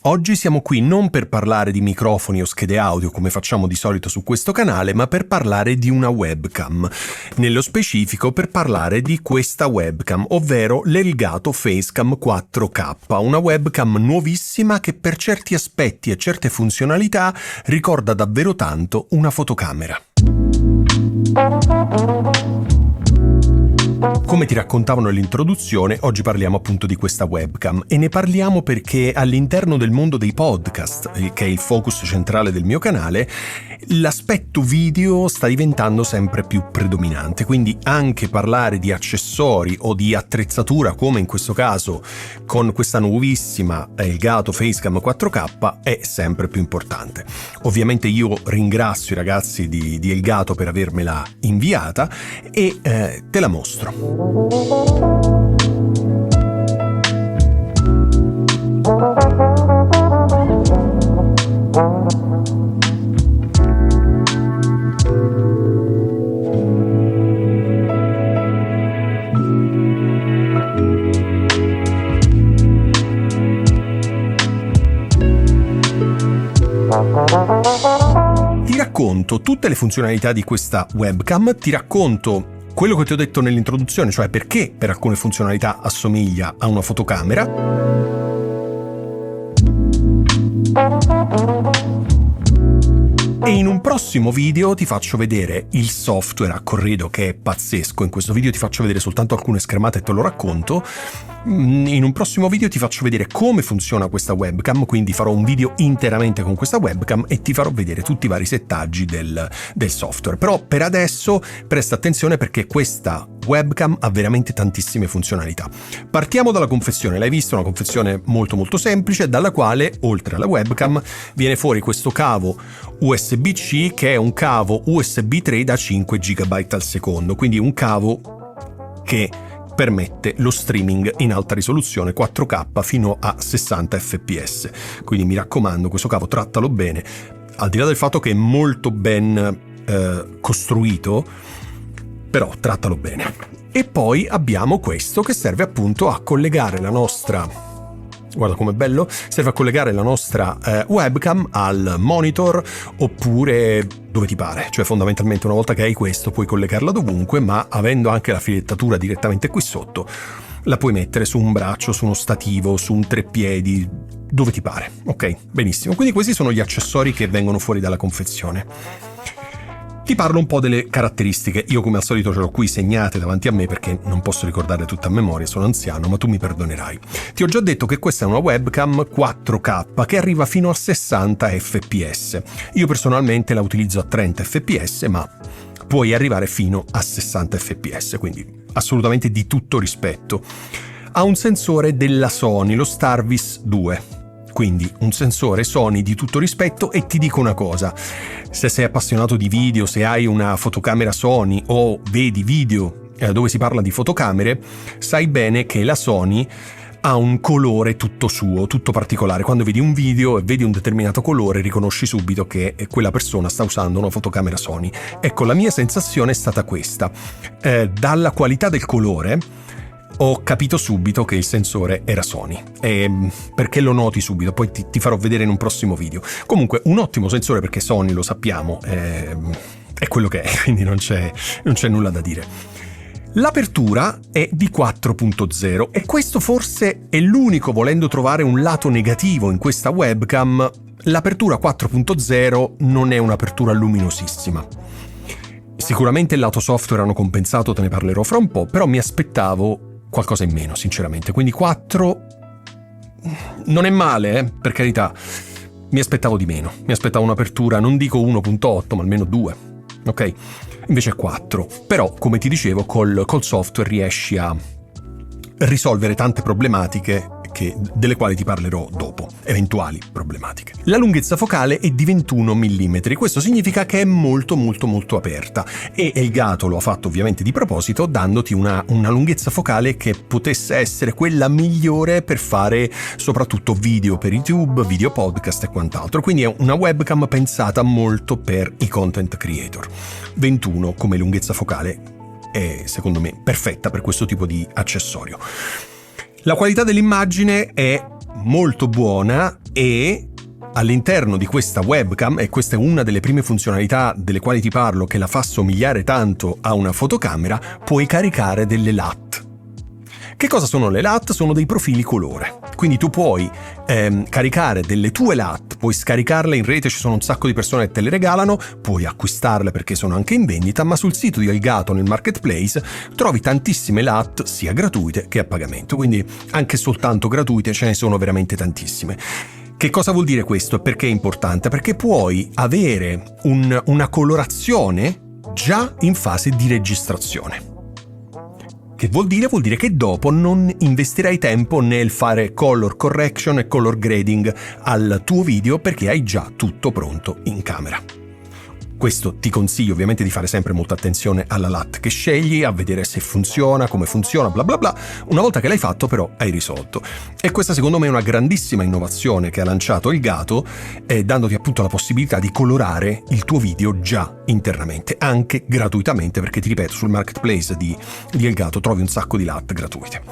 Oggi siamo qui non per parlare di microfoni o schede audio come facciamo di solito su questo canale, ma per parlare di una webcam. Nello specifico per parlare di questa webcam, ovvero l'Elgato Facecam 4K, una webcam nuovissima che per certi aspetti e certe funzionalità ricorda davvero tanto una fotocamera. Come ti raccontavo nell'introduzione, oggi parliamo appunto di questa webcam e ne parliamo perché all'interno del mondo dei podcast, che è il focus centrale del mio canale, l'aspetto video sta diventando sempre più predominante, quindi anche parlare di accessori o di attrezzatura, come in questo caso con questa nuovissima Elgato Facecam 4K, è sempre più importante. Ovviamente io ringrazio i ragazzi di Elgato per avermela inviata e te la mostro. Ti racconto tutte le funzionalità di questa webcam, ti racconto quello che ti ho detto nell'introduzione, cioè perché per alcune funzionalità assomiglia a una fotocamera. E in un prossimo video ti faccio vedere il software a corredo, che è pazzesco. In questo video ti faccio vedere soltanto alcune schermate e te lo racconto. In un prossimo video ti faccio vedere come funziona questa webcam, quindi farò un video interamente con questa webcam e ti farò vedere tutti i vari settaggi del software. Però per adesso presta attenzione perché questa webcam ha veramente tantissime funzionalità. Partiamo dalla confezione. L'hai visto, una confezione molto molto semplice, dalla quale oltre alla webcam viene fuori questo cavo USB-C, che è un cavo USB 3 da 5 GB al secondo, quindi un cavo che permette lo streaming in alta risoluzione 4K fino a 60 fps. Quindi mi raccomando, questo cavo trattalo bene, al di là del fatto che è molto ben costruito, però trattalo bene. E poi abbiamo questo che serve appunto a collegare la nostra, guarda com'è bello, serve a collegare la nostra webcam al monitor oppure dove ti pare, cioè fondamentalmente una volta che hai questo puoi collegarla dovunque, ma avendo anche la filettatura direttamente qui sotto la puoi mettere su un braccio, su uno stativo, su un treppiedi, dove ti pare. Ok, benissimo. Quindi questi sono gli accessori che vengono fuori dalla confezione. Ti parlo un po' delle caratteristiche. Io come al solito ce l'ho qui segnate davanti a me perché non posso ricordarle tutte a memoria, sono anziano, ma tu mi perdonerai. Ti ho già detto che questa è una webcam 4K che arriva fino a 60 fps. Io personalmente la utilizzo a 30 fps, ma puoi arrivare fino a 60 fps, quindi assolutamente di tutto rispetto. Ha un sensore della Sony, lo Starvis 2. Quindi un sensore Sony di tutto rispetto, e ti dico una cosa, se sei appassionato di video, se hai una fotocamera Sony o vedi video dove si parla di fotocamere, sai bene che la Sony ha un colore tutto suo, tutto particolare. Quando vedi un video e vedi un determinato colore riconosci subito che quella persona sta usando una fotocamera Sony. Ecco, la mia sensazione è stata questa. Dalla qualità del colore ho capito subito che il sensore era Sony, perché lo noti subito, poi ti farò vedere in un prossimo video. Comunque un ottimo sensore, perché Sony, lo sappiamo, è quello che è, quindi non c'è nulla da dire. L'apertura è di 4.0 e questo forse è l'unico, volendo trovare un lato negativo in questa webcam, l'apertura 4.0 non è un'apertura luminosissima. Sicuramente il lato software hanno compensato, te ne parlerò fra un po', però mi aspettavo qualcosa in meno, sinceramente. Quindi 4 non è male, per carità. Mi aspettavo di meno. Mi aspettavo un'apertura, non dico 1.8, ma almeno 2. Ok? Invece 4. Però, come ti dicevo, col software riesci a risolvere tante problematiche delle quali ti parlerò dopo, eventuali problematiche. La lunghezza focale è di 21 mm, questo significa che è molto molto molto aperta, e Elgato lo ha fatto ovviamente di proposito, dandoti una lunghezza focale che potesse essere quella migliore per fare soprattutto video per YouTube, video podcast e quant'altro. Quindi è una webcam pensata molto per i content creator. 21 come lunghezza focale è, secondo me, perfetta per questo tipo di accessorio. La qualità dell'immagine è molto buona e all'interno di questa webcam, e questa è una delle prime funzionalità delle quali ti parlo che la fa somigliare tanto a una fotocamera, puoi caricare delle LUT. Che cosa sono le LUT? Sono dei profili colore. Quindi tu puoi caricare delle tue LUT, puoi scaricarle in rete, ci sono un sacco di persone che te le regalano, puoi acquistarle perché sono anche in vendita, ma sul sito di Elgato nel marketplace trovi tantissime LUT sia gratuite che a pagamento, quindi anche soltanto gratuite ce ne sono veramente tantissime. Che cosa vuol dire questo e perché è importante? Perché puoi avere una colorazione già in fase di registrazione. Che vuol dire? Vuol dire che dopo non investirai tempo nel fare color correction e color grading al tuo video perché hai già tutto pronto in camera. Questo ti consiglio ovviamente di fare sempre molta attenzione alla LUT che scegli, a vedere se funziona, come funziona, bla bla bla. Una volta che l'hai fatto però hai risolto. E questa secondo me è una grandissima innovazione che ha lanciato Elgato, dandoti appunto la possibilità di colorare il tuo video già internamente, anche gratuitamente, perché ti ripeto, sul marketplace di Elgato trovi un sacco di LUT gratuite.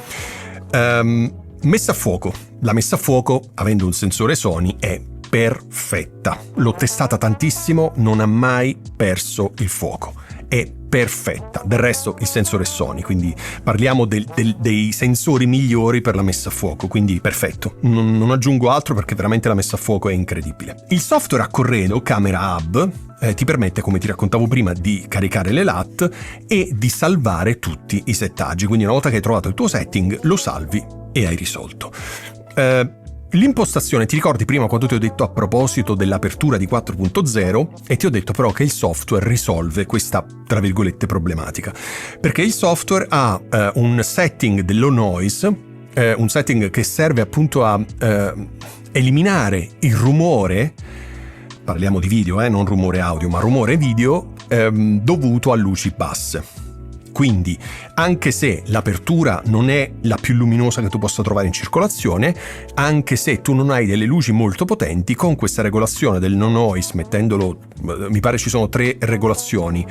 Messa a fuoco. La messa a fuoco, avendo un sensore Sony, è perfetta. L'ho testata tantissimo, non ha mai perso il fuoco. È perfetta. Del resto il sensore è Sony, quindi parliamo dei sensori migliori per la messa a fuoco, quindi perfetto. Non aggiungo altro perché veramente la messa a fuoco è incredibile. Il software a corredo Camera Hub ti permette, come ti raccontavo prima, di caricare le LUT e di salvare tutti i settaggi. Quindi una volta che hai trovato il tuo setting, lo salvi e hai risolto. L'impostazione, ti ricordi prima quando ti ho detto a proposito dell'apertura di 4.0 e ti ho detto però che il software risolve questa, tra virgolette, problematica, perché il software ha un setting del low noise, un setting che serve appunto a eliminare il rumore, parliamo di video, non rumore audio, ma rumore video dovuto a luci basse. Quindi, anche se l'apertura non è la più luminosa che tu possa trovare in circolazione, anche se tu non hai delle luci molto potenti, con questa regolazione del no noise, mettendolo, mi pare ci sono 3 regolazioni,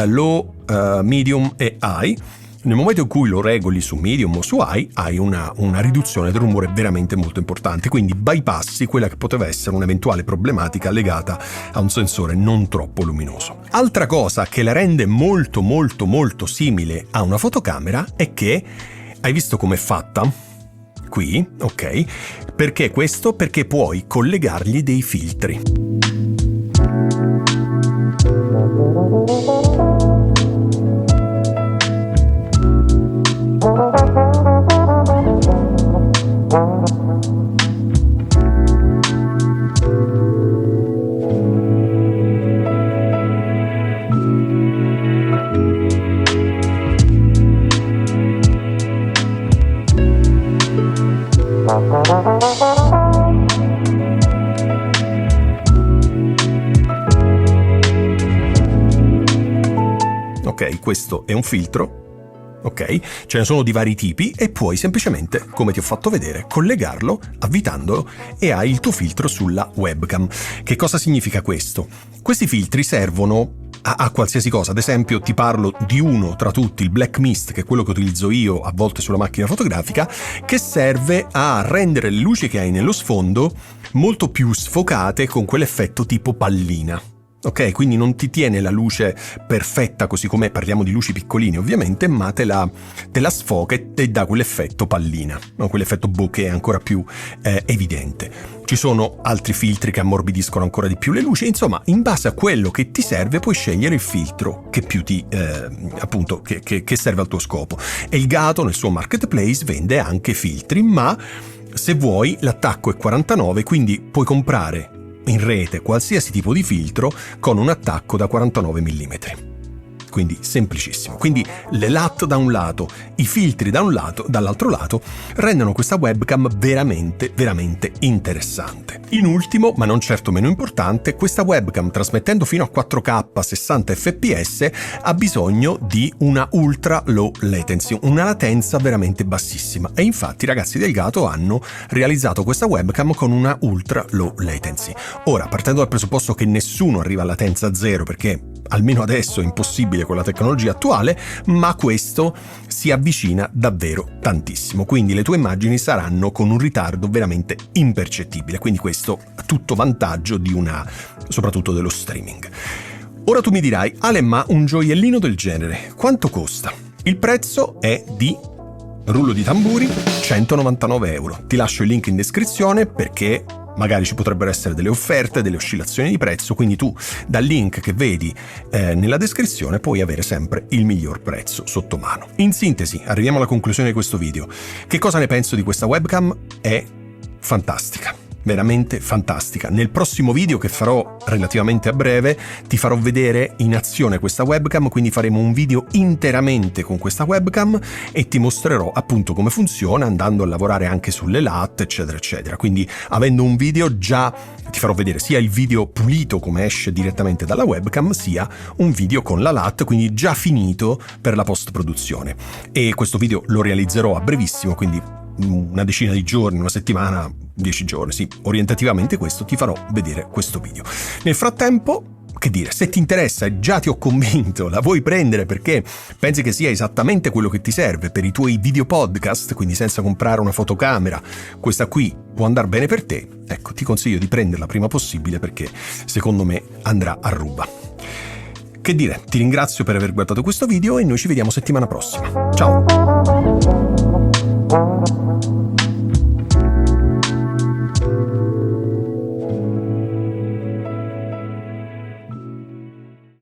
low, medium e high. Nel momento in cui lo regoli su medium o su high, hai una riduzione del rumore veramente molto importante, quindi bypassi quella che poteva essere un'eventuale problematica legata a un sensore non troppo luminoso. Altra cosa che la rende molto molto molto simile a una fotocamera è che, hai visto com'è fatta? Qui, ok? Perché questo? Perché puoi collegargli dei filtri. Ok, questo è un filtro, ok? Ce ne sono di vari tipi e puoi semplicemente, come ti ho fatto vedere, collegarlo, avvitandolo e hai il tuo filtro sulla webcam. Che cosa significa questo? Questi filtri servono a qualsiasi cosa. Ad esempio ti parlo di uno tra tutti, il Black Mist, che è quello che utilizzo io a volte sulla macchina fotografica, che serve a rendere le luci che hai nello sfondo molto più sfocate, con quell'effetto tipo pallina. Ok, quindi non ti tiene la luce perfetta così com'è, parliamo di luci piccoline ovviamente, ma te la sfoca e dà quell'effetto pallina, no? Quell'effetto bokeh ancora più evidente. Ci sono altri filtri che ammorbidiscono ancora di più le luci, insomma, in base a quello che ti serve puoi scegliere il filtro che più ti appunto che serve al tuo scopo. Elgato nel suo marketplace vende anche filtri, ma se vuoi l'attacco è 49, quindi puoi comprare in rete qualsiasi tipo di filtro con un attacco da 49 mm. Quindi semplicissimo. Quindi le LUT da un lato, i filtri da un lato, dall'altro lato, rendono questa webcam veramente, veramente interessante. In ultimo, ma non certo meno importante, questa webcam, trasmettendo fino a 4K a 60 fps, ha bisogno di una ultra low latency, una latenza veramente bassissima. E infatti i ragazzi del Elgato hanno realizzato questa webcam con una ultra low latency. Ora, partendo dal presupposto che nessuno arriva a latenza zero, perché almeno adesso è impossibile voglia con la tecnologia attuale, ma questo si avvicina davvero tantissimo, quindi le tue immagini saranno con un ritardo veramente impercettibile, quindi questo a tutto vantaggio soprattutto dello streaming. Ora tu mi dirai: Ale, ma un gioiellino del genere quanto costa? Il prezzo è di, rullo di tamburi, 199 euro. Ti lascio il link in descrizione perché magari ci potrebbero essere delle offerte, delle oscillazioni di prezzo, quindi tu dal link che vedi nella descrizione puoi avere sempre il miglior prezzo sotto mano. In sintesi, arriviamo alla conclusione di questo video. Che cosa ne penso di questa webcam? È fantastica. Veramente fantastica. Nel prossimo video, che farò relativamente a breve, ti farò vedere in azione questa webcam, quindi faremo un video interamente con questa webcam e ti mostrerò appunto come funziona, andando a lavorare anche sulle LUT, eccetera eccetera. Quindi avendo un video già ti farò vedere sia il video pulito come esce direttamente dalla webcam, sia un video con la LUT, quindi già finito per la post produzione. E questo video lo realizzerò a brevissimo, quindi una decina di giorni, una settimana, 10 giorni, sì, orientativamente questo, ti farò vedere questo video. Nel frattempo, che dire, se ti interessa e già ti ho convinto, la vuoi prendere perché pensi che sia esattamente quello che ti serve per i tuoi video podcast, quindi senza comprare una fotocamera, questa qui può andare bene per te, ecco, ti consiglio di prenderla prima possibile perché secondo me andrà a ruba. Che dire, ti ringrazio per aver guardato questo video e noi ci vediamo settimana prossima. Ciao!